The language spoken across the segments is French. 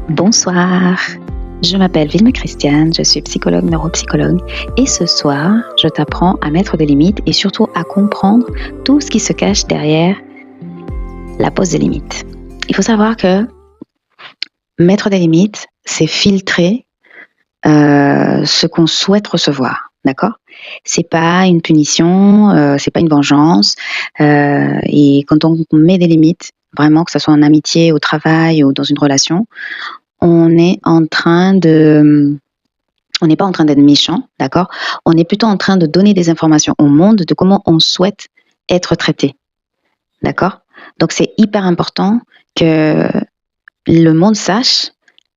Bonsoir, je m'appelle Vilma Christiane, je suis psychologue, neuropsychologue et ce soir, je t'apprends à mettre des limites et surtout à comprendre tout ce qui se cache derrière la pose des limites. Il faut savoir que mettre des limites, c'est filtrer ce qu'on souhaite recevoir, d'accord? C'est pas une punition, c'est pas une vengeance, et quand on met des limites, vraiment que ce soit en amitié, au travail ou dans une relation, on est en train de on n'est pas en train d'être méchant, d'accord? On est plutôt en train de donner des informations au monde de comment on souhaite être traité, d'accord? Donc c'est hyper important que le monde sache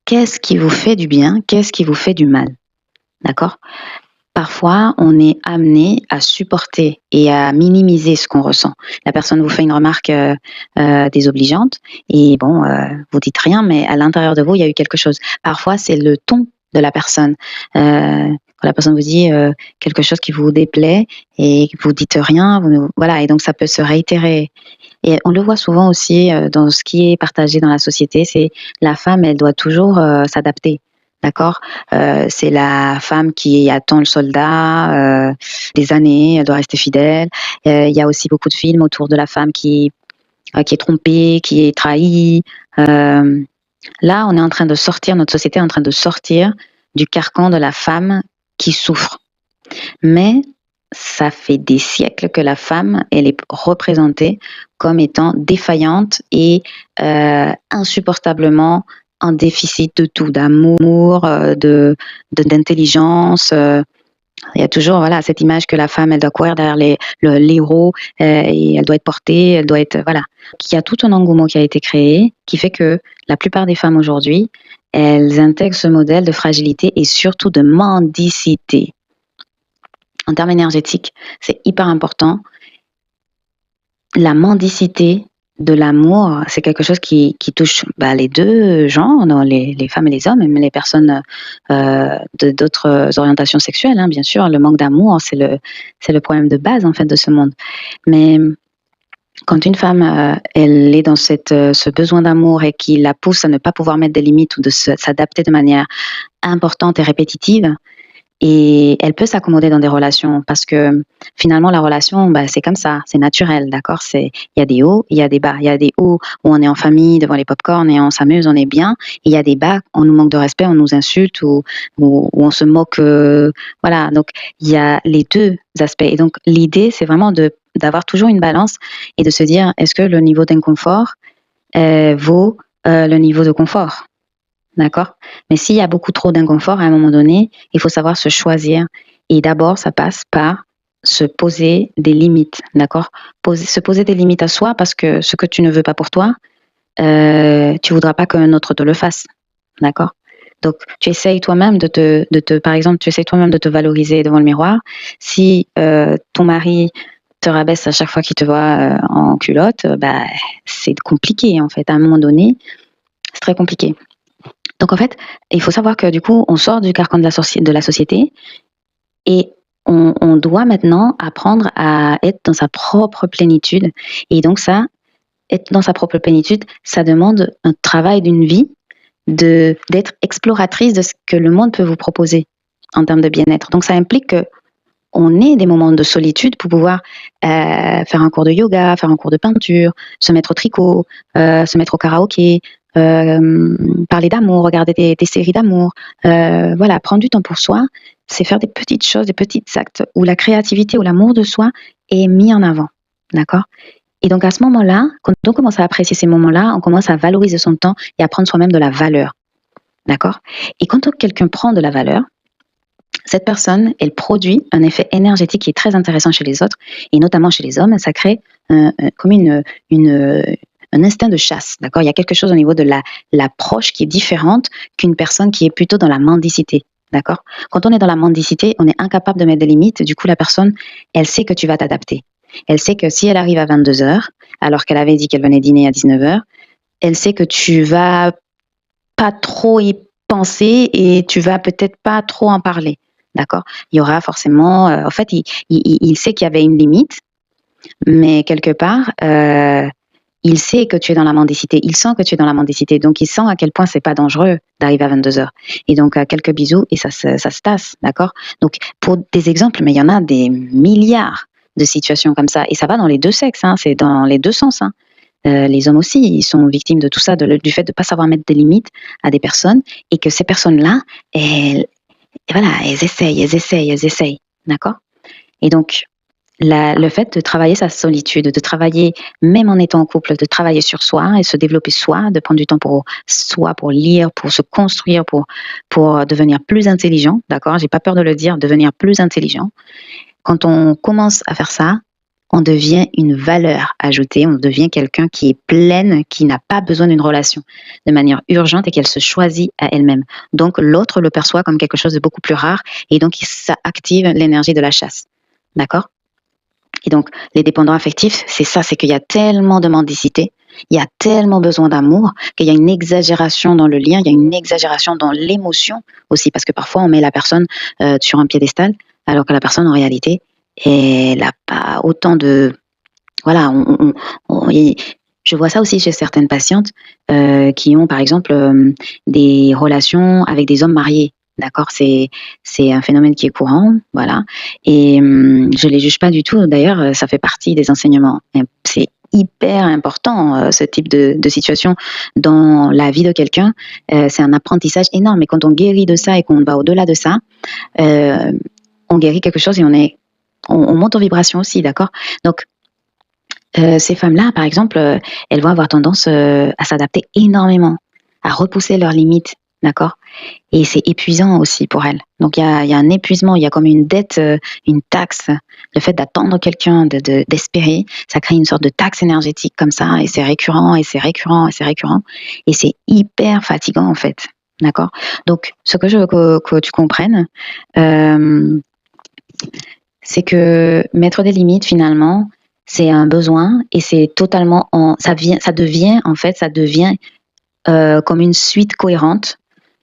qu'est-ce qui vous fait du bien, qu'est-ce qui vous fait du mal, d'accord? Parfois, on est amené à supporter et à minimiser ce qu'on ressent. La personne vous fait une remarque désobligeante et bon, vous dites rien, mais à l'intérieur de vous, il y a eu quelque chose. Parfois, c'est le ton de la personne. Quand la personne vous dit quelque chose qui vous déplaît et que vous dites rien, voilà, et donc ça peut se réitérer. Et on le voit souvent aussi dans ce qui est partagé dans la société, c'est la femme, elle doit toujours s'adapter. D'accord? C'est la femme qui attend le soldat des années, elle doit rester fidèle. Il y a aussi beaucoup de films autour de la femme qui est trompée, qui est trahie. Là, on est en train de sortir, notre société est en train de sortir du carcan de la femme qui souffre. Mais ça fait des siècles que la femme, elle est représentée comme étant défaillante et insupportablement en déficit de tout, d'amour, d'intelligence. Il y a toujours voilà cette image que la femme, elle doit courir derrière l'héros et elle doit être portée, elle doit être voilà. Il y a tout un engouement qui a été créé qui fait que la plupart des femmes aujourd'hui, elles intègrent ce modèle de fragilité et surtout de mendicité. En termes énergétiques, c'est hyper important. La mendicité de l'amour, c'est quelque chose qui touche les deux genres, les femmes et les hommes, même les personnes d'autres orientations sexuelles, hein, bien sûr. Le manque d'amour, c'est le problème de base en fait de ce monde. Mais quand une femme, elle est dans ce besoin d'amour et qui la pousse à ne pas pouvoir mettre des limites ou de s'adapter de manière importante et répétitive, et elle peut s'accommoder dans des relations parce que finalement la relation, c'est comme ça, c'est naturel, d'accord? Il y a des hauts, il y a des bas. Il y a des hauts où on est en famille devant les pop-corn et on s'amuse, on est bien. Et il y a des bas, on nous manque de respect, on nous insulte ou on se moque. Voilà, donc il y a les deux aspects. Et donc l'idée, c'est vraiment d'avoir toujours une balance et de se dire, est-ce que le niveau d'inconfort vaut le niveau de confort? D'accord? Mais s'il y a beaucoup trop d'inconfort, à un moment donné, il faut savoir se choisir. Et d'abord, ça passe par se poser des limites, d'accord? Se poser des limites à soi parce que ce que tu ne veux pas pour toi, tu voudras pas qu'un autre te le fasse, d'accord? Donc, tu essayes toi-même par exemple, tu essayes toi-même de te valoriser devant le miroir. Si ton mari te rabaisse à chaque fois qu'il te voit en culotte, c'est compliqué en fait. À un moment donné, c'est très compliqué. Donc en fait, il faut savoir que du coup, on sort du carcan de la société et on doit maintenant apprendre à être dans sa propre plénitude. Et donc ça, être dans sa propre plénitude, ça demande un travail d'une vie d'être exploratrice de ce que le monde peut vous proposer en termes de bien-être. Donc ça implique que on ait des moments de solitude pour pouvoir faire un cours de yoga, faire un cours de peinture, se mettre au tricot, se mettre au karaoké, parler d'amour, regarder des séries d'amour. Voilà, prendre du temps pour soi, c'est faire des petites choses, des petits actes où la créativité ou l'amour de soi est mis en avant. D'accord? Et donc à ce moment-là, quand on commence à apprécier ces moments-là, on commence à valoriser son temps et à prendre soi-même de la valeur. D'accord? Et quand quelqu'un prend de la valeur, cette personne, elle produit un effet énergétique qui est très intéressant chez les autres, et notamment chez les hommes, ça crée comme un instinct de chasse, d'accord? Il y a quelque chose au niveau de l'approche qui est différente qu'une personne qui est plutôt dans la mendicité, d'accord? Quand on est dans la mendicité, on est incapable de mettre des limites, du coup la personne, elle sait que tu vas t'adapter. Elle sait que si elle arrive à 22h, alors qu'elle avait dit qu'elle venait dîner à 19h, elle sait que tu vas pas trop y penser et tu vas peut-être pas trop en parler. D'accord? Il y aura forcément, en fait, il sait qu'il y avait une limite, mais quelque part, il sait que tu es dans la mendicité, il sent que tu es dans la mendicité, donc il sent à quel point c'est pas dangereux d'arriver à 22h. Et donc, quelques bisous et ça se tasse, d'accord? Donc, pour des exemples, mais il y en a des milliards de situations comme ça. Et ça va dans les deux sexes, hein, c'est dans les deux sens, hein. Les hommes aussi, ils sont victimes de tout ça, du fait de ne pas savoir mettre des limites à des personnes et que ces personnes-là, voilà, elles essayent, d'accord? Et donc, le fait de travailler sa solitude, de travailler, même en étant en couple, de travailler sur soi et se développer soi, de prendre du temps pour soi, pour lire, pour se construire, pour devenir plus intelligent, d'accord? J'ai pas peur de le dire, devenir plus intelligent. Quand on commence à faire ça, on devient une valeur ajoutée, on devient quelqu'un qui est pleine, qui n'a pas besoin d'une relation de manière urgente et qu'elle se choisit à elle-même. Donc, l'autre le perçoit comme quelque chose de beaucoup plus rare et donc ça active l'énergie de la chasse, d'accord? Et donc, les dépendants affectifs, c'est ça, c'est qu'il y a tellement de mendicité, il y a tellement besoin d'amour, qu'il y a une exagération dans le lien, il y a une exagération dans l'émotion aussi, parce que parfois on met la personne sur un piédestal, alors que la personne en réalité, elle n'a pas autant de... Voilà, je vois ça aussi chez certaines patientes qui ont par exemple des relations avec des hommes mariés. D'accord, c'est un phénomène qui est courant, voilà. Et je les juge pas du tout. D'ailleurs, ça fait partie des enseignements. Et c'est hyper important ce type de situation dans la vie de quelqu'un. C'est un apprentissage énorme. Et quand on guérit de ça et qu'on va au-delà de ça, on guérit quelque chose et on monte en vibration aussi, d'accord. Donc ces femmes-là, par exemple, elles vont avoir tendance à s'adapter énormément, à repousser leurs limites, d'accord? Et c'est épuisant aussi pour elles. Donc il y a un épuisement, il y a comme une dette, une taxe. Le fait d'attendre quelqu'un, d'espérer, ça crée une sorte de taxe énergétique comme ça, et c'est récurrent, et c'est récurrent, et c'est récurrent, et c'est hyper fatigant en fait, d'accord? Donc ce que je veux que tu comprennes, c'est que mettre des limites finalement, c'est un besoin et c'est totalement ça devient comme une suite cohérente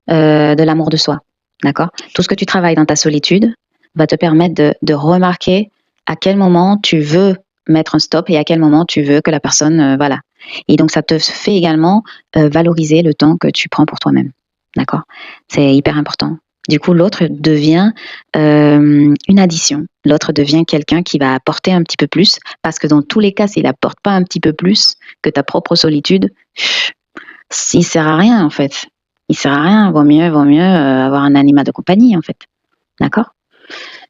de l'amour de soi, d'accord? Tout ce que tu travailles dans ta solitude va te permettre de remarquer à quel moment tu veux mettre un stop et à quel moment tu veux que la personne, voilà. Et donc ça te fait également valoriser le temps que tu prends pour toi-même, d'accord? C'est hyper important. Du coup, l'autre devient une addition. L'autre devient quelqu'un qui va apporter un petit peu plus, parce que dans tous les cas, s'il apporte pas un petit peu plus que ta propre solitude, il sert à rien en fait. Il sert à rien. Vaut mieux avoir un animal de compagnie en fait. D'accord?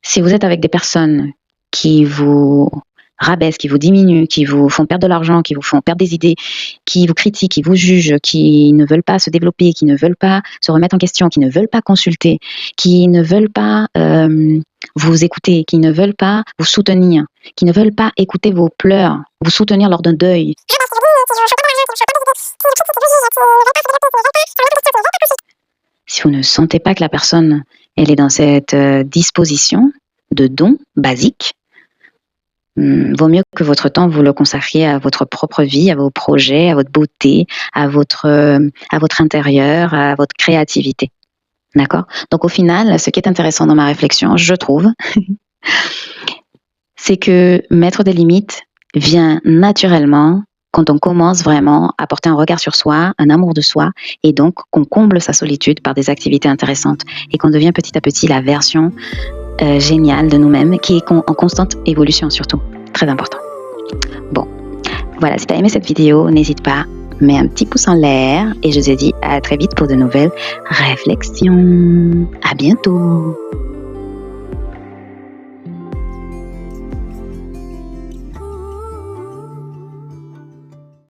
Si vous êtes avec des personnes qui vous rabaissent, qui vous diminuent, qui vous font perdre de l'argent, qui vous font perdre des idées, qui vous critiquent, qui vous jugent, qui ne veulent pas se développer, qui ne veulent pas se remettre en question, qui ne veulent pas consulter, qui ne veulent pas vous écouter, qui ne veulent pas vous soutenir, qui ne veulent pas écouter vos pleurs, vous soutenir lors d'un deuil. Si vous ne sentez pas que la personne, elle est dans cette disposition de don basique, vaut mieux que votre temps, vous le consacriez à votre propre vie, à vos projets, à votre beauté, à votre intérieur, à votre créativité. D'accord? Donc au final, ce qui est intéressant dans ma réflexion, je trouve, c'est que mettre des limites vient naturellement quand on commence vraiment à porter un regard sur soi, un amour de soi, et donc qu'on comble sa solitude par des activités intéressantes et qu'on devient petit à petit la version géniale de nous-mêmes qui est en constante évolution surtout. Très important. Bon, voilà, si tu as aimé cette vidéo, n'hésite pas, mets un petit pouce en l'air et je te dis à très vite pour de nouvelles réflexions. À bientôt.